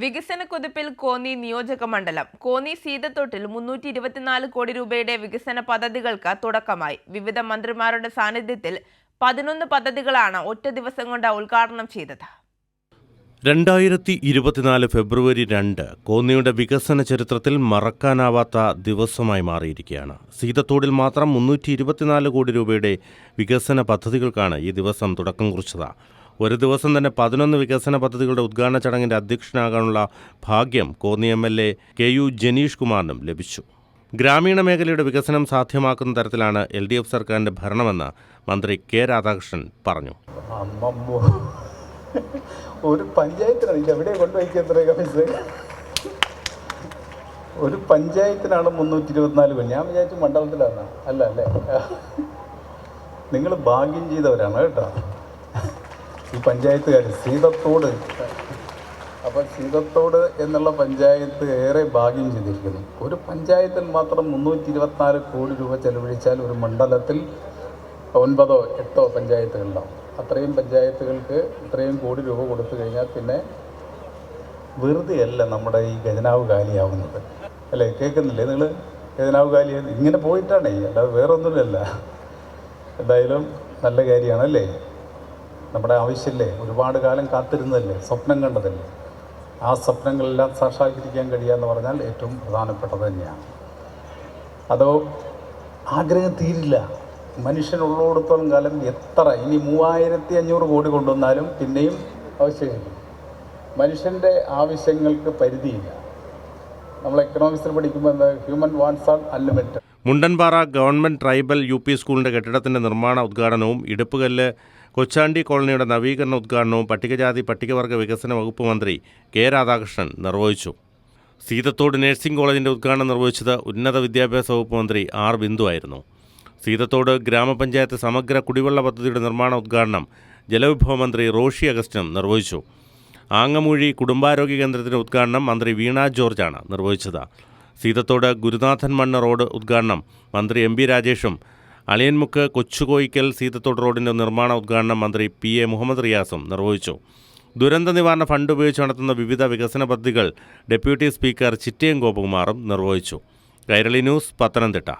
വികസന കുതിപ്പിൽ കോന്നി നിയോജക മണ്ഡലം. കോന്നി സീതത്തോട്ടിൽ 324 കോടി രൂപയുടെ വികസന പദ്ധതികൾക്ക് തുടക്കമായി. വിവിധ മന്ത്രിമാരുടെ സാന്നിധ്യത്തിൽ 11 പദ്ധതികളാണ് ഒറ്റ ദിവസം കൊണ്ട് ഉദ്ഘാടനം ചെയ്തത്. 2024 ഫെബ്രുവരി 2 കോന്നിയുടെ വികസന ചരിത്രത്തിൽ മറക്കാനാവാത്ത ദിവസമായി മാറിയിരിക്കുകയാണ്. സീതത്തോടിൽ മാത്രം 324 കോടി രൂപയുടെ വികസന പദ്ധതികൾക്കാണ് ഈ ദിവസം തുടക്കം കുറിച്ചത്. ഒരു ദിവസം തന്നെ 11 വികസന പദ്ധതികളുടെ ഉദ്ഘാടന ചടങ്ങിൻ്റെ അധ്യക്ഷനാകാനുള്ള ഭാഗ്യം കോന്നി MLA KU ജനീഷ് കുമാറിനും ലഭിച്ചു. ഗ്രാമീണ മേഖലയുടെ വികസനം സാധ്യമാക്കുന്ന തരത്തിലാണ് LDF സർക്കാരിൻ്റെ ഭരണമെന്ന് മന്ത്രി K രാധാകൃഷ്ണൻ പറഞ്ഞു. ഒരു പഞ്ചായത്തിനാണ് എവിടെ കൊണ്ടുപോയിക്കത്രയൊക്കെ ഒരു പഞ്ചായത്തിനാണ് 324 കോടി. ഞാൻ വിചാരിച്ചു മണ്ഡലത്തിലാണ്. അല്ല അല്ലേ, നിങ്ങൾ ഭാഗ്യം ചെയ്തവരാണ് കേട്ടോ ഈ പഞ്ചായത്തുകാർ. സീതത്തോട്, അപ്പം സീതത്തോട് എന്നുള്ള പഞ്ചായത്ത് ഏറെ ഭാഗ്യം ചെയ്തിരിക്കുന്നു. ഒരു പഞ്ചായത്തിൽ മാത്രം 324 കോടി രൂപ ചെലവഴിച്ചാൽ ഒരു മണ്ഡലത്തിൽ 9 or 8 പഞ്ചായത്തുകളുണ്ടാവും. അത്രയും പഞ്ചായത്തുകൾക്ക് ഇത്രയും കോടി രൂപ കൊടുത്തു കഴിഞ്ഞാൽ പിന്നെ വെറുതെ അല്ല നമ്മുടെ ഈ ഖജനാവ് കാലിയാവുന്നത്. അല്ലേ, കേൾക്കുന്നില്ലേ നിങ്ങൾ? ഖജനാവ് കാലി ഇങ്ങനെ പോയിട്ടാണേ, അല്ലാതെ വേറൊന്നുമില്ല. എന്തായാലും നല്ല കാര്യമാണല്ലേ, നമ്മുടെ ആവശ്യമല്ലേ, ഒരുപാട് കാലം കാത്തിരുന്നതല്ലേ, സ്വപ്നം കണ്ടതല്ലേ, ആ സ്വപ്നങ്ങളെല്ലാം സാക്ഷാത്കരിക്കാൻ കഴിയുക എന്ന് പറഞ്ഞാൽ ഏറ്റവും പ്രധാനപ്പെട്ടത് തന്നെയാണ്. അതോ ആഗ്രഹം തീരില്ല. മനുഷ്യനുള്ളിടത്തോളം കാലം എത്ര ഇനി 3500 കോടി കൊണ്ടുവന്നാലും പിന്നെയും അവശേഷിക്കും. മനുഷ്യൻ്റെ ആവശ്യങ്ങൾക്ക് പരിധിയില്ല. നമ്മൾ എക്കണോമിക്സിൽ പഠിക്കുമ്പോൾ എന്താ, human wants R unlimited. Mundanpara government tribal UP സ്കൂളിൻ്റെ കെട്ടിടത്തിൻ്റെ നിർമ്മാണ ഉദ്ഘാടനവും ഇടുപ്പുകല്ല് കൊച്ചാണ്ടി കോളനിയുടെ നവീകരണ ഉദ്ഘാടനവും പട്ടികജാതി പട്ടികവർഗ വികസന വകുപ്പ് മന്ത്രി K രാധാകൃഷ്ണൻ നിർവഹിച്ചു. സീതത്തോട് നഴ്സിംഗ് കോളേജിൻ്റെ ഉദ്ഘാടനം നിർവഹിച്ചത് ഉന്നത വിദ്യാഭ്യാസ വകുപ്പ് മന്ത്രി R ബിന്ദു ആയിരുന്നു. സീതത്തോട് ഗ്രാമപഞ്ചായത്ത് സമഗ്ര കുടിവെള്ള പദ്ധതിയുടെ നിർമ്മാണ ഉദ്ഘാടനം ജലവിഭവ മന്ത്രി റോഷി അഗസ്റ്റിനും നിർവഹിച്ചു. ആങ്ങമൂഴി കുടുംബാരോഗ്യ കേന്ദ്രത്തിൻ്റെ ഉദ്ഘാടനം മന്ത്രി വീണ ജോർജാണ് നിർവഹിച്ചത്. സീതത്തോട് ഗുരുനാഥൻ മണ്ണ് റോഡ് ഉദ്ഘാടനം മന്ത്രി MB രാജേഷും അളിയൻമുക്ക് കൊച്ചുകോയിക്കൽ സീതത്തോട് റോഡിൻ്റെ നിർമ്മാണ ഉദ്ഘാടനം മന്ത്രി PA മുഹമ്മദ് റിയാസും നിർവഹിച്ചു. ദുരന്ത നിവാരണ ഫണ്ട് ഉപയോഗിച്ച് നടത്തുന്ന വിവിധ വികസന പദ്ധതികൾ ഡെപ്യൂട്ടി സ്പീക്കർ ചിറ്റയം ഗോപകുമാറും നിർവഹിച്ചു. കൈരളി ന്യൂസ്, പത്തനംതിട്ട.